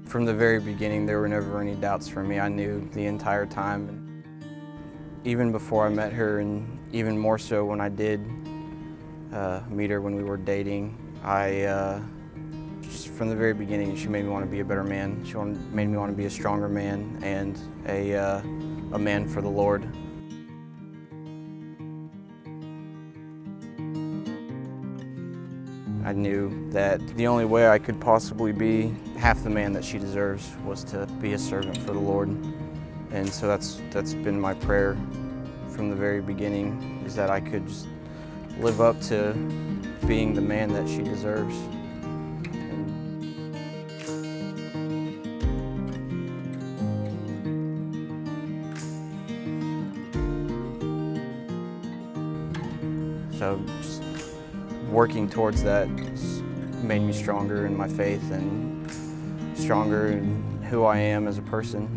From the very beginning, there were never any doubts for me. I knew the entire time. Even before I met her, and even more so when I did meet her when we were dating, just from the very beginning, she made me want to be a better man. She made me want to be a stronger man and a man for the Lord. I knew that the only way I could possibly be half the man that she deserves was to be a servant for the Lord. And so that's been my prayer from the very beginning, is that I could just live up to being the man that she deserves. So just working towards that made me stronger in my faith and stronger in who I am as a person.